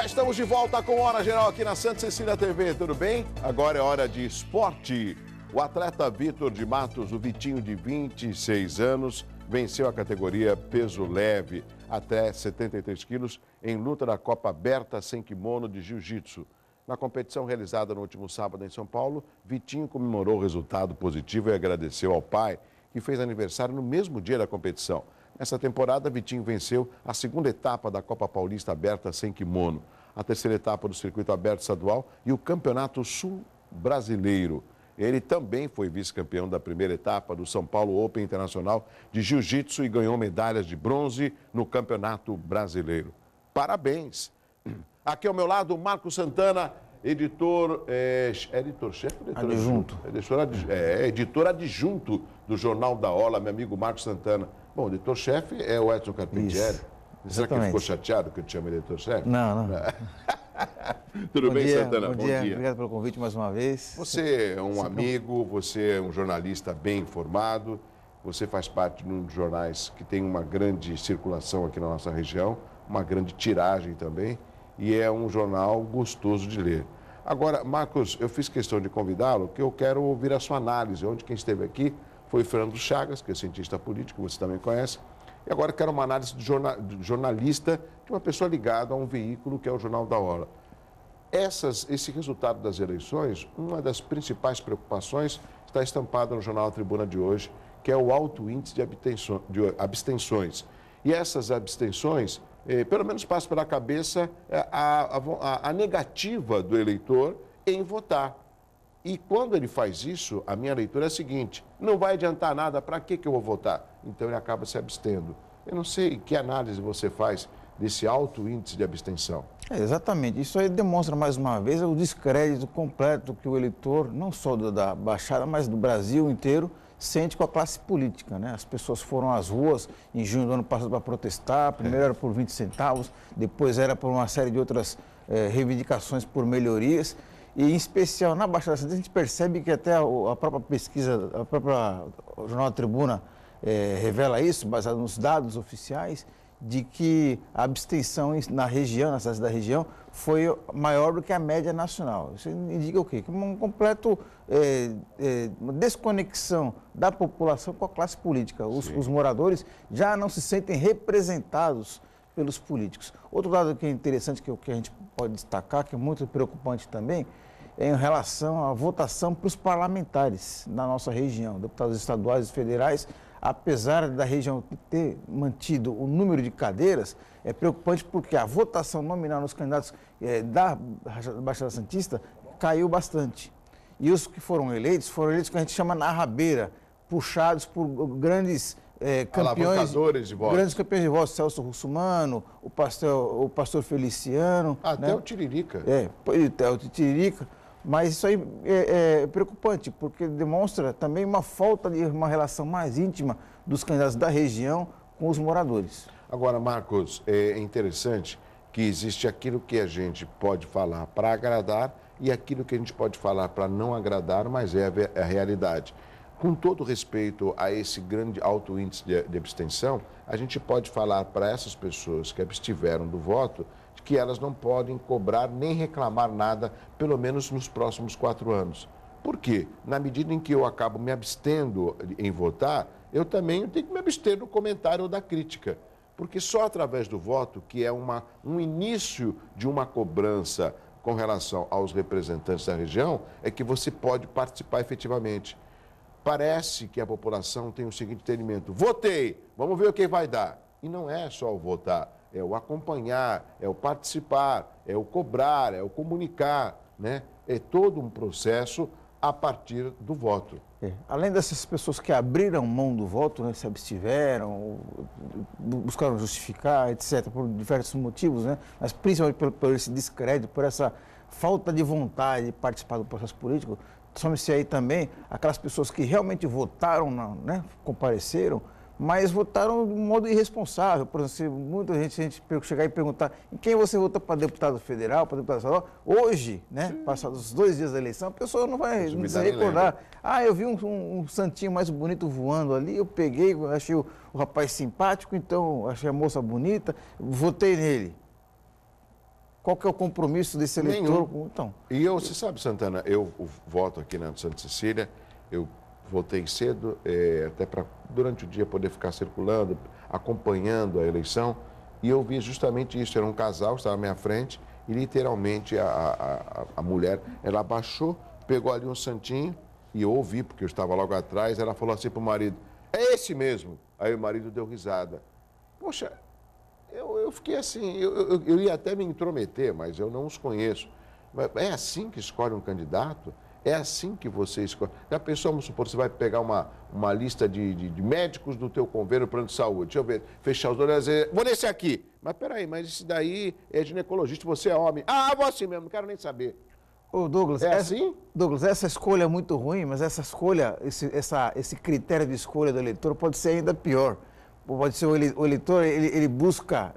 Já estamos de volta com Hora Geral aqui na Santa Cecília TV, tudo bem? Agora é hora de esporte. O atleta Vitor de Matos, o Vitinho de 26 anos, venceu a categoria peso leve até 73 quilos em luta da Copa Aberta sem kimono de jiu-jitsu. Na competição realizada no último sábado em São Paulo, Vitinho comemorou o resultado positivo e agradeceu ao pai, que fez aniversário no mesmo dia da competição. Nessa temporada, Vitinho venceu a segunda etapa da Copa Paulista Aberta sem kimono, a terceira etapa do Circuito Aberto Estadual e o Campeonato Sul Brasileiro. Ele também foi vice-campeão da primeira etapa do São Paulo Open Internacional de Jiu-Jitsu e ganhou medalhas de bronze no Campeonato Brasileiro. Parabéns! Aqui ao meu lado, Marcos Santana, editor... editor-chefe? Adjunto. Editor adjunto do Jornal da Ola, meu amigo Marcos Santana. Bom, o editor-chefe é o Edson Carpentieri. Será que ele ficou chateado que eu te chamo de editor-chefe? Não. Tudo bem, Santana? Bom dia. Obrigado pelo convite mais uma vez. Você é um amigo, você é um jornalista bem informado, você faz parte de um dos jornais que tem uma grande circulação aqui na nossa região, uma grande tiragem também, e é um jornal gostoso de ler. Agora, Marcos, eu fiz questão de convidá-lo, porque eu quero ouvir a sua análise. Onde quem esteve aqui foi o Fernando Chagas, que é cientista político, você também conhece. E agora eu quero uma análise de jornalista, de uma pessoa ligada a um veículo que é o Jornal da Hora. Esse resultado das eleições, uma das principais preocupações está estampada no Jornal da Tribuna de hoje, que é o alto índice de abstenções. E essas abstenções, pelo menos passa pela cabeça a negativa do eleitor em votar. E quando ele faz isso, a minha leitura é a seguinte: não vai adiantar nada, para que eu vou votar? Então ele acaba se abstendo. Eu não sei que análise você faz desse alto índice de abstenção. Exatamente. Isso aí demonstra mais uma vez o descrédito completo que o eleitor, não só da Baixada, mas do Brasil inteiro, sente com a classe política, né? As pessoas foram às ruas em junho do ano passado para protestar, primeiro era por 20 centavos, depois era por uma série de outras reivindicações por melhorias. E, em especial, na Baixada Santista, a gente percebe que até a própria pesquisa, o Jornal da Tribuna revela isso, baseado nos dados oficiais, de que a abstenção na região, nas cidades da região, foi maior do que a média nacional. Isso indica o quê? Que uma completa uma desconexão da população com a classe política. Os moradores já não se sentem representados pelos políticos. Outro dado que é interessante, que a gente pode destacar, que é muito preocupante também, é em relação à votação para os parlamentares na nossa região, deputados estaduais e federais. Apesar da região ter mantido o número de cadeiras, é preocupante porque a votação nominal nos candidatos da Baixada Santista caiu bastante. E os que foram eleitos que a gente chama na rabeira, puxados por grandes campeões de votos. Grandes campeões de votos, Celso Russomano, o pastor Feliciano. Até né? o Tiririca. Até o Tiririca. Mas isso aí é preocupante, porque demonstra também uma falta de uma relação mais íntima dos candidatos da região com os moradores. Agora, Marcos, é interessante que existe aquilo que a gente pode falar para agradar e aquilo que a gente pode falar para não agradar, mas é a realidade. Com todo respeito a esse grande alto índice de abstenção, a gente pode falar para essas pessoas que abstiveram do voto que elas não podem cobrar nem reclamar nada, pelo menos nos próximos 4 anos. Por quê? Na medida em que eu acabo me abstendo em votar, eu também tenho que me abster do comentário ou da crítica. Porque só através do voto, que é um início de uma cobrança com relação aos representantes da região, é que você pode participar efetivamente. Parece que a população tem o seguinte entendimento: votei, vamos ver o que vai dar. E não é só o votar. É o acompanhar, é o participar, é o cobrar, é o comunicar, né? É todo um processo a partir do voto. Além dessas pessoas que abriram mão do voto, né, se abstiveram, buscaram justificar, etc., por diversos motivos, né? Mas principalmente por esse descrédito, por essa falta de vontade de participar do processo político, some-se aí também aquelas pessoas que realmente votaram, né, compareceram, mas votaram de um modo irresponsável. Por exemplo, muita gente chegar e perguntar em quem você vota para deputado federal, para deputado estadual. Hoje, né, passados os 2 dias da eleição, a pessoa não vai se recordar. Eu vi um santinho mais bonito voando ali, eu peguei, achei o rapaz simpático, então achei a moça bonita, votei nele. Qual que é o compromisso desse eleitor? Então, E você sabe, Santana, eu voto aqui na Santa Cecília, eu votei cedo, até para durante o dia poder ficar circulando, acompanhando a eleição, e eu vi justamente isso, era um casal que estava à minha frente, e literalmente a mulher, ela abaixou, pegou ali um santinho, e eu ouvi, porque eu estava logo atrás, ela falou assim para o marido, é esse mesmo. Aí o marido deu risada. Poxa, eu fiquei assim, eu ia até me intrometer, mas eu não os conheço. Mas é assim que escolhe um candidato? É assim que você escolhe? Já pensou, vamos supor, você vai pegar uma lista de médicos do teu convênio plano de saúde. Deixa eu ver, fechar os olhos e dizer, vou nesse aqui. Mas peraí, mas esse daí é ginecologista, você é homem. Ah, vou assim mesmo, não quero nem saber. ô Douglas, assim? Douglas, essa escolha é muito ruim, mas essa escolha, esse critério de escolha do eleitor pode ser ainda pior. Pode ser o eleitor, ele busca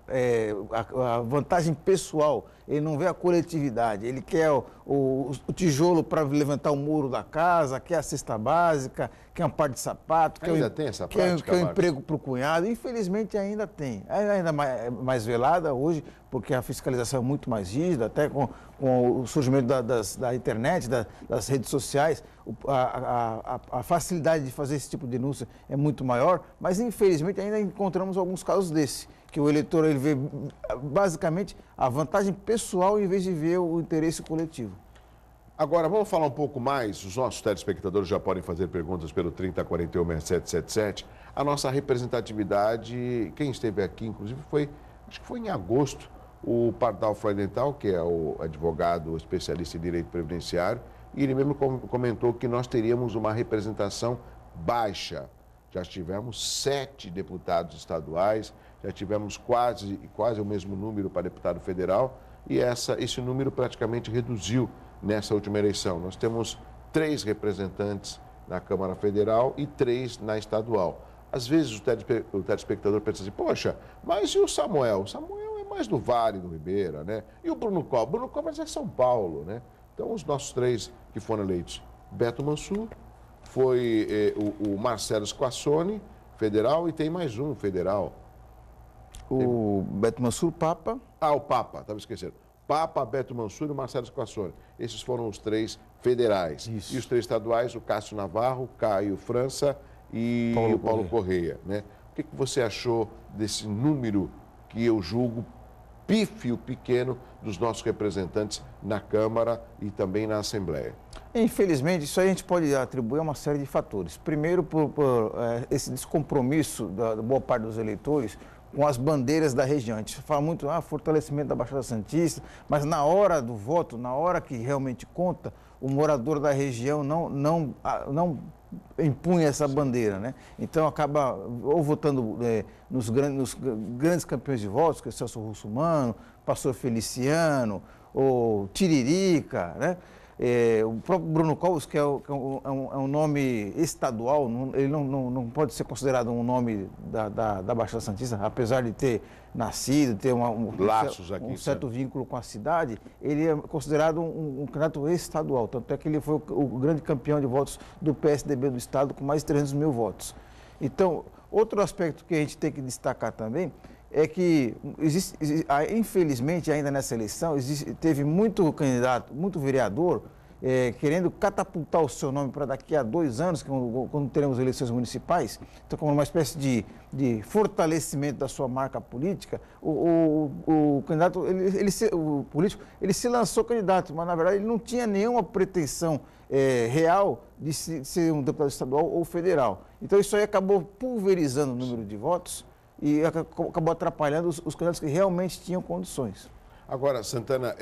a vantagem pessoal, ele não vê a coletividade, ele quer o tijolo para levantar o muro da casa, quer a cesta básica, quer um par de sapato, Ainda tem essa prática, quer um emprego para o cunhado. Infelizmente ainda tem. É ainda mais velada hoje, porque a fiscalização é muito mais rígida, até com o surgimento da internet, das redes sociais, a facilidade de fazer esse tipo de denúncia é muito maior, mas infelizmente ainda encontramos alguns casos desse, que o eleitor ele vê basicamente a vantagem pessoal em vez de ver o interesse coletivo. Agora, vamos falar um pouco mais, os nossos telespectadores já podem fazer perguntas pelo 3041-6777. A nossa representatividade, quem esteve aqui, inclusive, acho que foi em agosto, o Pardal Freudenthal, que é o advogado especialista em direito previdenciário, e ele mesmo comentou que nós teríamos uma representação baixa. Já tivemos 7 deputados estaduais, já tivemos quase o mesmo número para deputado federal, e esse número praticamente reduziu nessa última eleição. Nós temos 3 representantes na Câmara Federal e 3 na estadual. Às vezes o telespectador pensa assim, poxa, mas e o Samuel? O Samuel é mais do Vale do Ribeira, né? E o Bruno Covas? Bruno Covas é São Paulo, né? Então, os nossos 3 que foram eleitos, Beto Mansur, foi o Marcelo Squassoni, federal, e tem mais um federal. O Beto Mansur, Papa. Ah, o Papa, estava esquecendo. Papa, Beto Mansur e o Marcelo Squassoni. Esses foram os 3 federais. Isso. E os 3 estaduais, o Cássio Navarro, Caio França e o Paulo Correia, né? O que você achou desse número que eu julgo pífio pequeno dos nossos representantes na Câmara e também na Assembleia? Infelizmente, isso aí a gente pode atribuir a uma série de fatores. Primeiro, por esse descompromisso da boa parte dos eleitores com as bandeiras da região. A gente fala muito fortalecimento da Baixada Santista, mas na hora do voto, na hora que realmente conta, o morador da região não impunha essa bandeira, né? Então acaba ou votando nos grandes campeões de votos, que é Celso Russomano, Pastor Feliciano, ou Tiririca, né? O próprio Bruno Covas, que é um nome estadual, ele não pode ser considerado um nome da Baixada Santista, apesar de ter nascido, ter laços aqui, um certo vínculo com a cidade, ele é considerado um candidato estadual, tanto é que ele foi o grande campeão de votos do PSDB do estado, com mais de 300 mil votos. Então, outro aspecto que a gente tem que destacar também é que, infelizmente, ainda nessa eleição, teve muito candidato, muito vereador, querendo catapultar o seu nome para daqui a 2 anos, quando teremos eleições municipais. Então, como uma espécie de fortalecimento da sua marca política, o candidato, o político, ele se lançou candidato, mas, na verdade, ele não tinha nenhuma pretensão real de ser um deputado estadual ou federal. Então, isso aí acabou pulverizando o número de votos e acabou atrapalhando os candidatos que realmente tinham condições. Agora, Santana,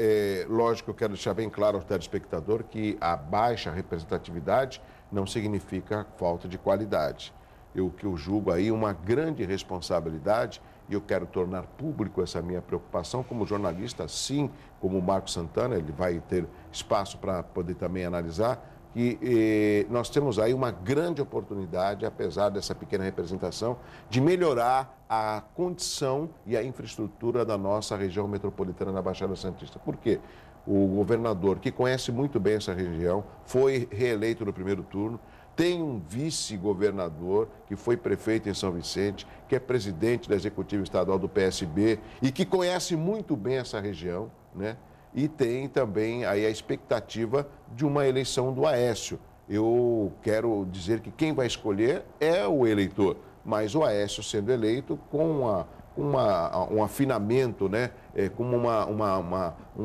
lógico que eu quero deixar bem claro ao telespectador que a baixa representatividade não significa falta de qualidade. O que eu julgo aí uma grande responsabilidade, e eu quero tornar público essa minha preocupação como jornalista, assim como o Marco Santana, ele vai ter espaço para poder também analisar, que nós temos aí uma grande oportunidade, apesar dessa pequena representação, de melhorar a condição e a infraestrutura da nossa região metropolitana da Baixada Santista. Por quê? O governador, que conhece muito bem essa região, foi reeleito no primeiro turno, tem um vice-governador que foi prefeito em São Vicente, que é presidente da Executiva Estadual do PSB e que conhece muito bem essa região, né? E tem também aí a expectativa de uma eleição do Aécio. Eu quero dizer que quem vai escolher é o eleitor, mas o Aécio sendo eleito com um afinamento, né? Com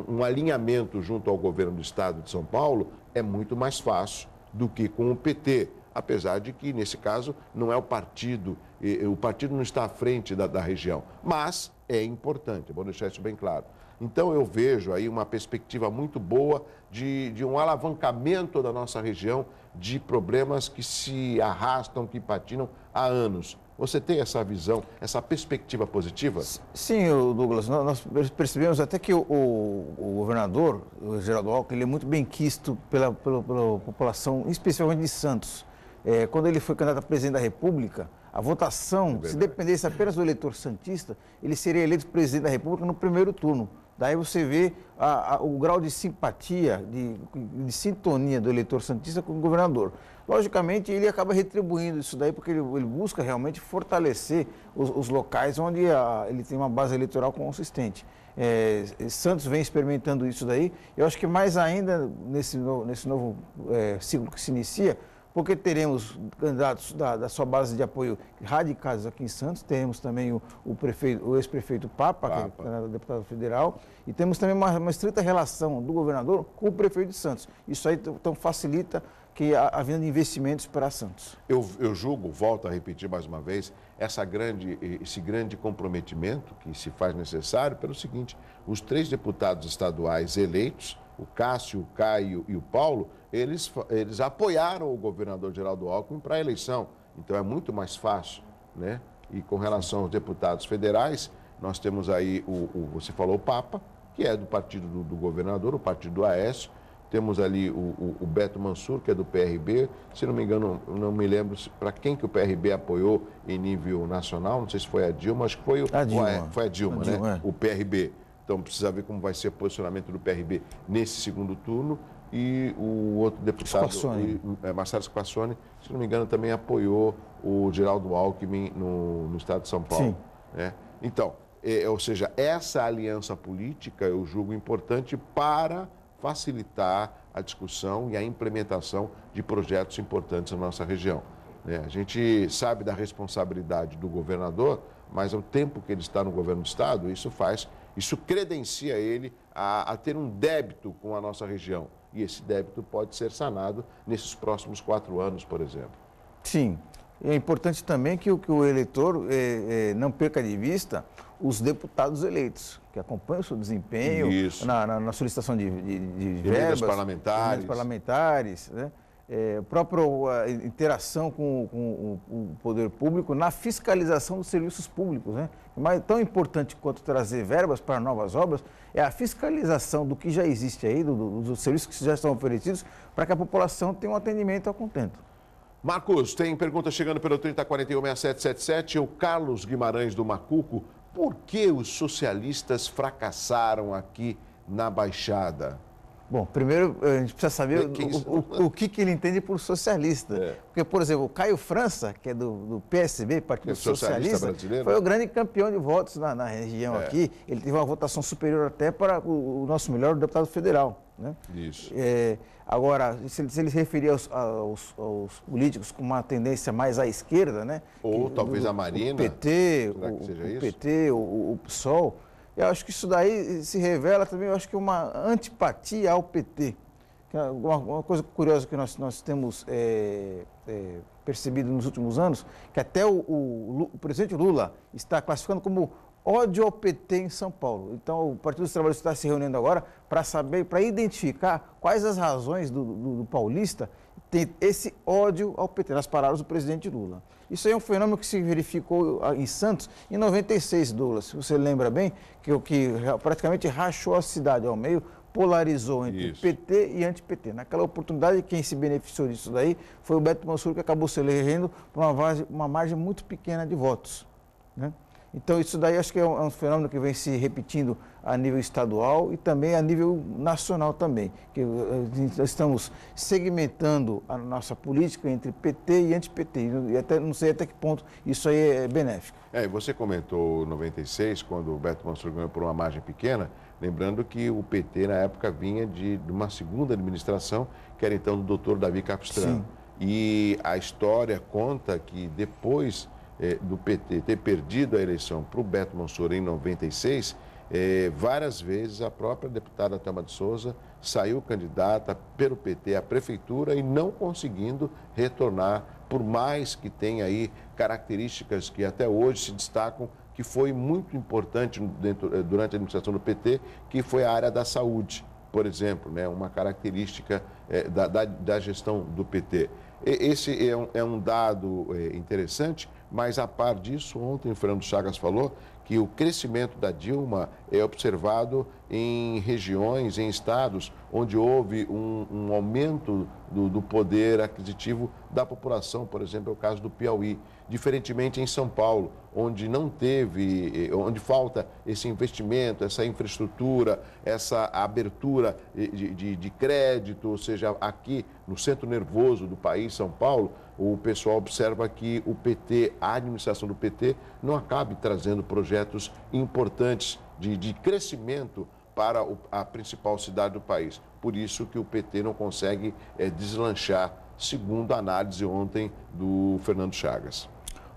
um alinhamento junto ao governo do Estado de São Paulo, é muito mais fácil do que com o PT, apesar de que, nesse caso, não é o partido não está à frente da região, mas é importante, vou deixar isso bem claro. Então, eu vejo aí uma perspectiva muito boa de um alavancamento da nossa região de problemas que se arrastam, que patinam há anos. Você tem essa visão, essa perspectiva positiva? Sim, Douglas, nós percebemos até que o governador, o Geraldo Alckmin, ele é muito bem quisto pela população, especialmente de Santos. Quando ele foi candidato a presidente da República, a votação, se dependesse apenas do eleitor santista, ele seria eleito presidente da República no primeiro turno. Daí você vê o grau de simpatia, de sintonia do eleitor santista com o governador. Logicamente, ele acaba retribuindo isso daí, porque ele busca realmente fortalecer os locais onde ele tem uma base eleitoral consistente. Santos vem experimentando isso daí. Eu acho que mais ainda nesse novo ciclo que se inicia, porque teremos candidatos da sua base de apoio radicais aqui em Santos, teremos também o ex-prefeito Papa, que é deputado federal, e temos também uma estreita relação do governador com o prefeito de Santos. Isso aí então facilita a vinda de investimentos para Santos. Eu julgo, volto a repetir mais uma vez, esse grande comprometimento que se faz necessário pelo seguinte: os 3 deputados estaduais eleitos, o Cássio, o Caio e o Paulo, eles apoiaram o governador Geraldo Alckmin para a eleição. Então é muito mais fácil, né? E com relação aos deputados federais, nós temos aí você falou o Papa, que é do partido do governador, o partido do Aécio. Temos ali o Beto Mansur, que é do PRB. Se não me engano, não me lembro para quem que o PRB apoiou em nível nacional. Não sei se foi a Dilma, acho que foi foi a Dilma, né? O PRB. Então precisa ver como vai ser o posicionamento do PRB nesse segundo turno. E o outro deputado, Marcelo Squassoni, se não me engano, também apoiou o Geraldo Alckmin no estado de São Paulo. Sim. Né? Então, ou seja, essa aliança política eu julgo importante para facilitar a discussão e a implementação de projetos importantes na nossa região. A gente sabe da responsabilidade do governador, mas ao tempo que ele está no governo do estado, isso credencia ele a ter um débito com a nossa região. E esse débito pode ser sanado nesses próximos 4 anos, por exemplo. Sim. É importante também que o eleitor não perca de vista os deputados eleitos, que acompanham o seu desempenho na solicitação de verbas, parlamentares, né? A própria interação com o poder público na fiscalização dos serviços públicos, né? Mas tão importante quanto trazer verbas para novas obras é a fiscalização do que já existe aí, dos serviços que já estão oferecidos, para que a população tenha um atendimento ao contento. Marcos, tem pergunta chegando pelo 3041-6777. O Carlos Guimarães do Macuco: por que os socialistas fracassaram aqui na Baixada? Bom, primeiro a gente precisa saber o que ele entende por socialista. Porque, por exemplo, o Caio França, que é do PSB, Partido Socialista, foi o grande campeão de votos na região aqui. Ele teve uma votação superior até para o nosso melhor deputado federal. Né? Isso. Agora, se ele se referir aos políticos com uma tendência mais à esquerda, né? Ou talvez a Marina. O PT, o PSOL. Eu acho que isso daí se revela também, eu acho que uma antipatia ao PT. Uma coisa curiosa que nós temos percebido nos últimos anos, que até o presidente Lula está classificando como ódio ao PT em São Paulo. Então, o Partido dos Trabalhadores está se reunindo agora para identificar quais as razões do paulista ter esse ódio ao PT, nas palavras do presidente Lula. Isso aí é um fenômeno que se verificou em Santos em 96, Douglas. Se você lembra bem, que praticamente rachou a cidade ao meio, polarizou entre PT e anti-PT. Naquela oportunidade, quem se beneficiou disso daí foi o Beto Mansur, que acabou se elegendo por uma margem muito pequena de votos. Né? Então, isso daí acho que é um fenômeno que vem se repetindo a nível estadual e também a nível nacional também, que nós estamos segmentando a nossa política entre PT e anti-PT, e até, não sei até que ponto isso aí é benéfico. E você comentou 96, quando o Beto Mansur ganhou por uma margem pequena, lembrando que o PT, na época, vinha de uma segunda administração, que era então do Dr. Davi Capistrano. Sim. E a história conta que depois do PT ter perdido a eleição para o Beto Mansur em 96, várias vezes a própria deputada Thelma de Souza saiu candidata pelo PT à prefeitura e não conseguindo retornar, por mais que tenha aí características que até hoje se destacam, que foi muito importante durante a administração do PT, que foi a área da saúde, por exemplo, né, uma característica da gestão do PT. Esse é um dado interessante, mas a par disso, ontem o Fernando Chagas falou que o crescimento da Dilma é observado em regiões, em estados, onde houve um aumento do poder aquisitivo da população, por exemplo, é o caso do Piauí. Diferentemente em São Paulo, onde não teve, onde falta esse investimento, essa infraestrutura, essa abertura de crédito, ou seja, aqui no centro nervoso do país, São Paulo, o pessoal observa que o PT, a administração do PT, não acabe trazendo projetos importantes de crescimento para a principal cidade do país. Por isso que o PT não consegue deslanchar, segundo a análise ontem do Fernando Chagas.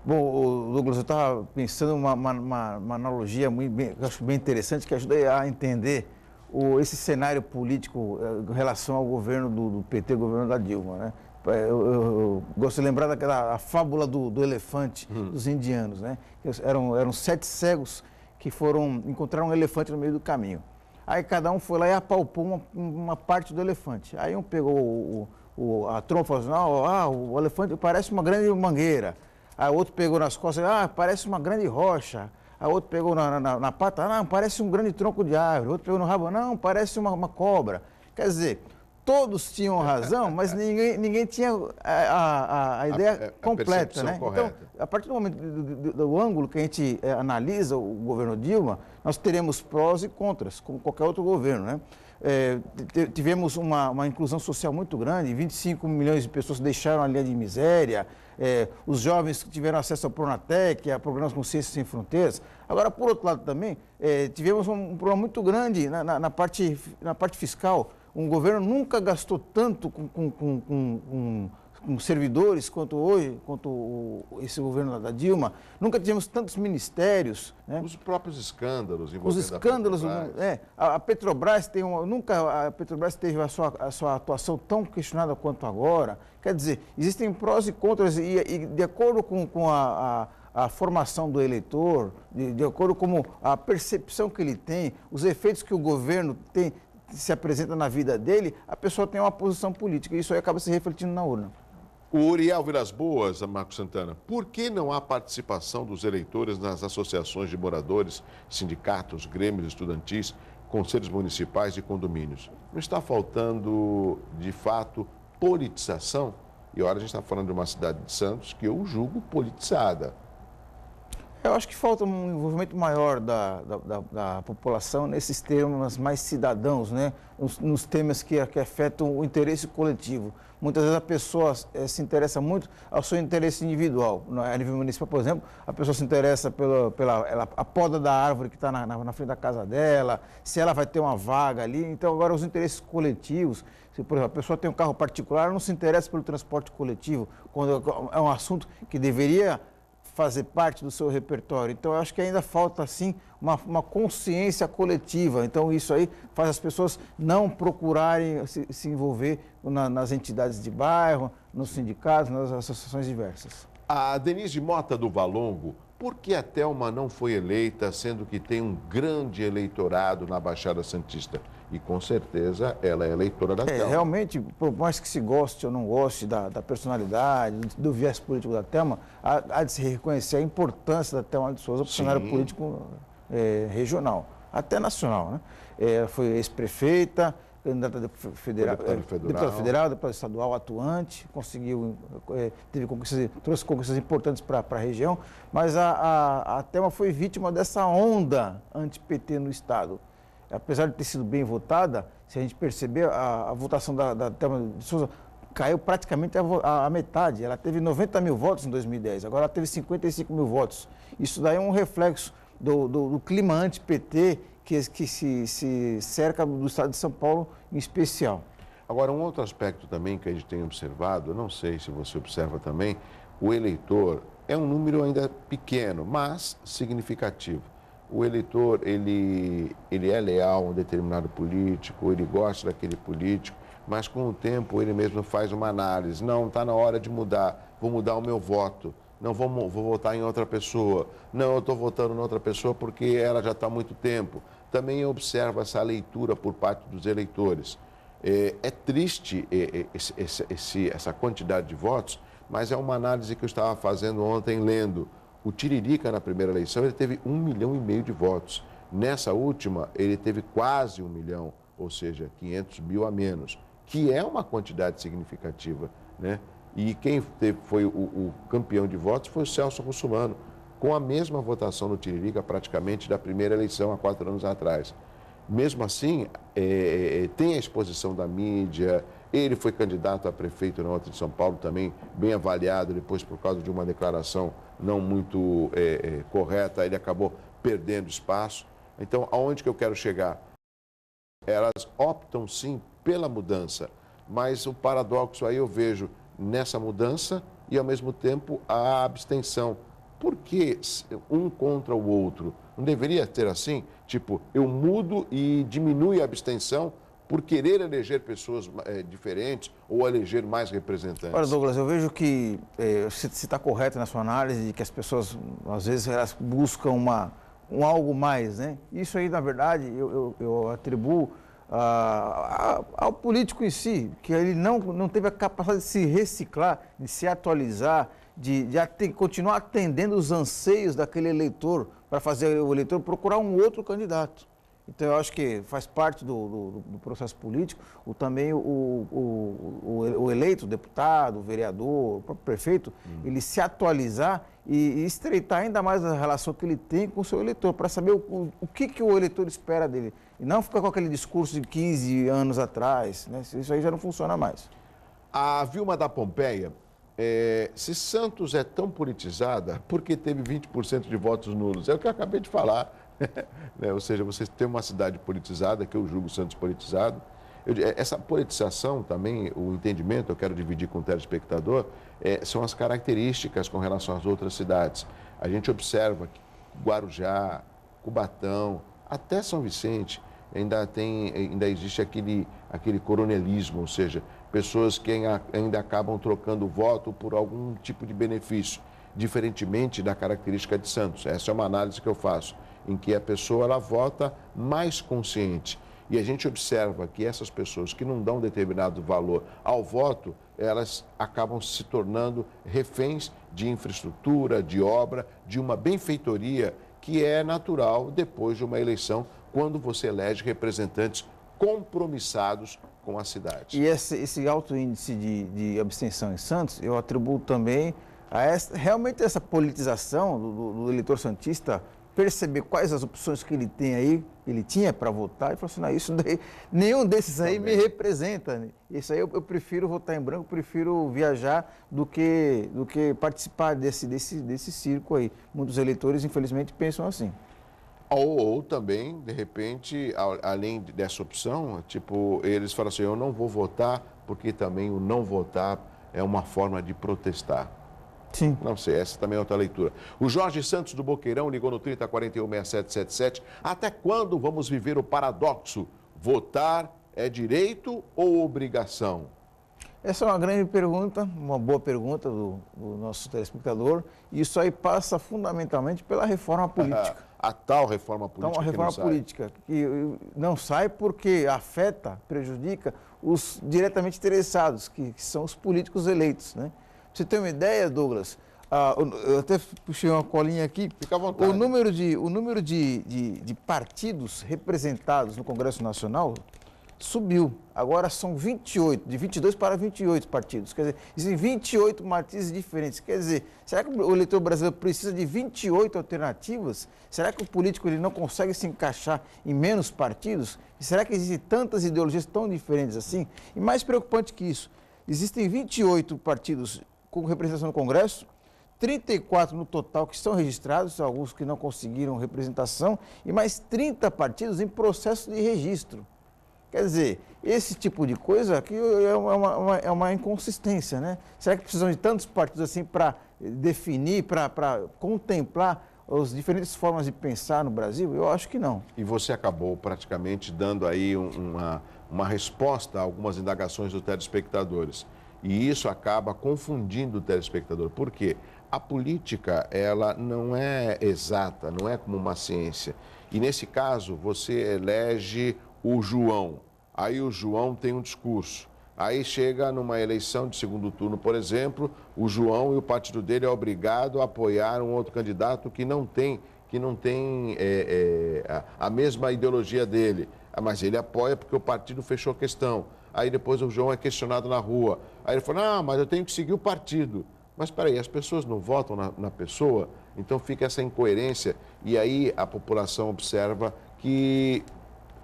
Bom, Douglas, eu estava pensando uma analogia eu acho bem interessante, que ajuda a entender esse cenário político em relação ao governo do PT, governo da Dilma, né? Eu gosto de lembrar daquela fábula do elefante dos indianos, né? Eram 7 cegos que encontraram um elefante no meio do caminho. Aí cada um foi lá e apalpou uma parte do elefante. Aí um pegou a trompa e falou assim, o elefante parece uma grande mangueira. Aí outro pegou nas costas, parece uma grande rocha. Aí outro pegou na pata, não, parece um grande tronco de árvore. Outro pegou no rabo, não, parece uma cobra. Quer dizer, todos tinham razão, mas ninguém tinha a ideia completa, né? Correta. Então, a partir do momento do ângulo que a gente analisa o governo Dilma, nós teremos prós e contras, como qualquer outro governo, né? Tivemos uma inclusão social muito grande, 25 milhões de pessoas deixaram a linha de miséria, os jovens que tiveram acesso ao Pronatec, a programas com Ciências Sem Fronteiras. Agora, por outro lado também, tivemos um problema muito grande na parte fiscal. Um governo nunca gastou tanto com servidores quanto hoje, esse governo da Dilma. Nunca tivemos tantos ministérios, né? Os próprios escândalos envolvendo os escândalos, a Petrobras nunca a Petrobras teve a sua atuação tão questionada quanto agora. Quer dizer, existem prós e contras e de acordo com a formação do eleitor, de acordo com a percepção que ele tem, os efeitos que o governo se apresenta na vida dele, a pessoa tem uma posição política e isso aí acaba se refletindo na urna. O Uriel Vilas Boas, Marcos Santana, por que não há participação dos eleitores nas associações de moradores, sindicatos, grêmios estudantis, conselhos municipais e condomínios? Não está faltando, de fato, politização? E agora a gente está falando de uma cidade de Santos que eu julgo politizada. Eu acho que falta um envolvimento maior da população nesses temas mais cidadãos, né? Nos temas que afetam o interesse coletivo. Muitas vezes a pessoa se interessa muito ao seu interesse individual. A nível municipal, por exemplo, a pessoa se interessa pela poda da árvore que está na frente da casa dela, se ela vai ter uma vaga ali. Então, agora, os interesses coletivos, se, por exemplo, a pessoa tem um carro particular, ela não se interessa pelo transporte coletivo, quando é um assunto que deveria fazer parte do seu repertório. Então, eu acho que ainda falta, sim, uma consciência coletiva. Então, isso aí faz as pessoas não procurarem se envolver nas entidades de bairro, nos sindicatos, nas associações diversas. A Denise Mota do Valongo, por que a Thelma não foi eleita, sendo que tem um grande eleitorado na Baixada Santista? E, com certeza, ela é eleitora da Thelma. Realmente, por mais que se goste ou não goste da personalidade, do viés político da Thelma, há de se reconhecer a importância da Thelma de Souza para o cenário político regional, até nacional, né? Foi ex-prefeita, candidato a deputado federal, deputado estadual atuante, conseguiu, trouxe conquistas importantes para a região, mas a Thelma foi vítima dessa onda anti-PT no Estado. Apesar de ter sido bem votada, se a gente perceber, a votação da Thelma de Souza caiu praticamente a metade. Ela teve 90 mil votos em 2010, agora ela teve 55 mil votos. Isso daí é um reflexo do clima anti-PT que se cerca do Estado de São Paulo em especial. Agora, um outro aspecto também que a gente tem observado, não sei se você observa também, o eleitor é um número ainda pequeno, mas significativo. O eleitor, ele é leal a um determinado político, ele gosta daquele político, mas com o tempo ele mesmo faz uma análise. Não, está na hora de mudar, vou mudar o meu voto. Não, vou votar em outra pessoa. Não, eu estou votando em outra pessoa porque ela já está há muito tempo. Também observo essa leitura por parte dos eleitores. É triste essa quantidade de votos, mas é uma análise que eu estava fazendo ontem lendo. O Tiririca, na primeira eleição, ele teve 1,5 milhão de votos. Nessa última, ele teve quase 1 milhão, ou seja, 500 mil a menos, que é uma quantidade significativa, né? E quem foi o campeão de votos foi o Celso Russomano, com a mesma votação no Tiririca praticamente da primeira eleição há 4 anos atrás. Mesmo assim, tem a exposição da mídia, ele foi candidato a prefeito na outra de São Paulo também, bem avaliado, depois por causa de uma declaração não muito correta, ele acabou perdendo espaço. Então, aonde que eu quero chegar? Elas optam sim pela mudança, mas o paradoxo aí eu vejo nessa mudança e ao mesmo tempo a abstenção. Por que um contra o outro? Não deveria ter assim? Tipo, eu mudo e diminui a abstenção por querer eleger pessoas diferentes ou eleger mais representantes. Olha, Douglas, eu vejo que se está correto na sua análise de que as pessoas, às vezes, elas buscam um algo mais, né? Isso aí, na verdade, eu atribuo ao político em si, que ele não teve a capacidade de se reciclar, de se atualizar, de continuar atendendo os anseios daquele eleitor, para fazer o eleitor procurar um outro candidato. Então, eu acho que faz parte do processo político também o eleito, o deputado, o vereador, o próprio prefeito, ele se atualizar e estreitar ainda mais a relação que ele tem com o seu eleitor, para saber o que o eleitor espera dele. E não ficar com aquele discurso de 15 anos atrás, né? Isso aí já não funciona mais. A Vilma da Pompeia, se Santos é tão politizada, por que teve 20% de votos nulos? É o que eu acabei de falar. Ou seja, você tem uma cidade politizada, que eu julgo Santos politizado. Essa politização também, o entendimento, eu quero dividir com o telespectador, são as características com relação às outras cidades. A gente observa que Guarujá, Cubatão, até São Vicente, ainda existe aquele coronelismo, ou seja, pessoas que ainda acabam trocando voto por algum tipo de benefício, diferentemente da característica de Santos. Essa é uma análise que eu faço, em que a pessoa ela vota mais consciente. E a gente observa que essas pessoas que não dão determinado valor ao voto, elas acabam se tornando reféns de infraestrutura, de obra, de uma benfeitoria que é natural depois de uma eleição, quando você elege representantes compromissados com a cidade. E esse alto índice de abstenção em Santos, eu atribuo também a realmente essa politização do eleitor santista, perceber quais as opções que ele tem aí, ele tinha para votar, e falar assim, não, isso daí, nenhum desses aí me representa. Isso aí eu prefiro votar em branco, prefiro viajar do que participar desse circo aí. Muitos eleitores, infelizmente, pensam assim. Ou também, de repente, além dessa opção, tipo, eles falam assim, eu não vou votar, porque também o não votar é uma forma de protestar. Sim. Não sei, essa também é outra leitura. O Jorge Santos do Boqueirão ligou no 30416777. Até quando vamos viver o paradoxo? Votar é direito ou obrigação? Essa é uma grande pergunta, uma boa pergunta do nosso telespectador. Isso aí passa fundamentalmente pela reforma política. A tal reforma política. Então, a reforma política que não sai porque afeta, prejudica os diretamente interessados, que são os políticos eleitos, né? Pra você ter uma ideia, Douglas, eu até puxei uma colinha aqui. Fica à vontade. O número de partidos representados no Congresso Nacional subiu. Agora são 28, de 22 para 28 partidos. Quer dizer, existem 28 matizes diferentes. Quer dizer, será que o eleitor brasileiro precisa de 28 alternativas? Será que o político ele não consegue se encaixar em menos partidos? E será que existem tantas ideologias tão diferentes assim? E mais preocupante que isso, existem 28 partidos com representação no Congresso, 34 no total que estão registrados, alguns que não conseguiram representação, e mais 30 partidos em processo de registro. Quer dizer, esse tipo de coisa aqui é uma inconsistência, né? Será que precisam de tantos partidos assim para definir, para contemplar as diferentes formas de pensar no Brasil? Eu acho que não. E você acabou praticamente dando aí uma resposta a algumas indagações dos telespectadores. E isso acaba confundindo o telespectador. Por quê? A política, ela não é exata, não é como uma ciência. E nesse caso, você elege o João. Aí o João tem um discurso. Aí chega numa eleição de segundo turno, por exemplo, o João e o partido dele é obrigado a apoiar um outro candidato que não tem a mesma ideologia dele. Mas ele apoia porque o partido fechou questão. Aí depois o João é questionado na rua. Aí ele fala, mas eu tenho que seguir o partido. Mas espera aí, as pessoas não votam na pessoa, então fica essa incoerência e aí a população observa que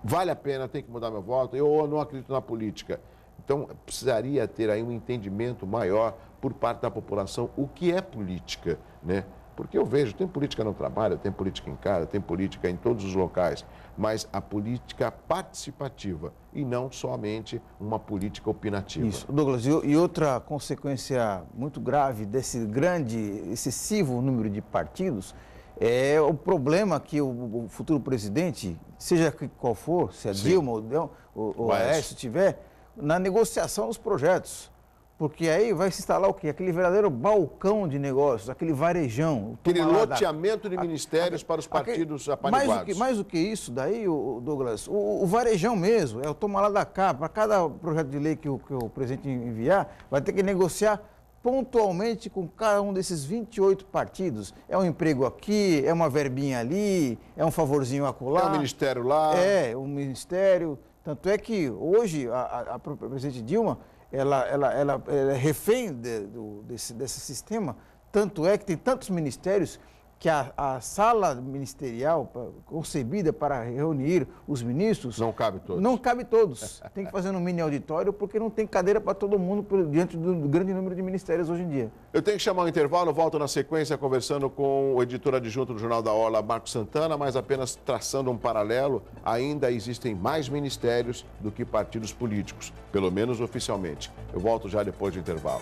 vale a pena, tem que mudar meu voto, eu não acredito na política. Então precisaria ter aí um entendimento maior por parte da população o que é política, né? Porque eu vejo, tem política no trabalho, tem política em casa, tem política em todos os locais, mas a política participativa e não somente uma política opinativa. Isso, Douglas, e outra consequência muito grave desse grande, excessivo número de partidos é o problema que o futuro presidente, seja qual for, se a Dilma ou o Aécio tiver, na negociação dos projetos. Porque aí vai se instalar o quê? Aquele verdadeiro balcão de negócios, aquele varejão. Aquele loteamento de ministérios para os partidos apaniguados. Mais do que isso, daí, Douglas, o varejão mesmo, é o toma lá da cá. Para cada projeto de lei que o presidente enviar, vai ter que negociar pontualmente com cada um desses 28 partidos. É um emprego aqui, é uma verbinha ali, é um favorzinho acolá. É um ministério lá. É, um ministério. Tanto é que hoje a presidente Dilma, ela é refém desse sistema, tanto é que tem tantos ministérios que a sala ministerial concebida para reunir os ministros... Não cabe todos. Não cabe todos. Tem que fazer um mini auditório porque não tem cadeira para todo mundo diante do grande número de ministérios hoje em dia. Eu tenho que chamar um intervalo, volto na sequência conversando com o editor adjunto do Jornal da Orla, Marcos Santana, mas apenas traçando um paralelo, ainda existem mais ministérios do que partidos políticos, pelo menos oficialmente. Eu volto já depois do intervalo.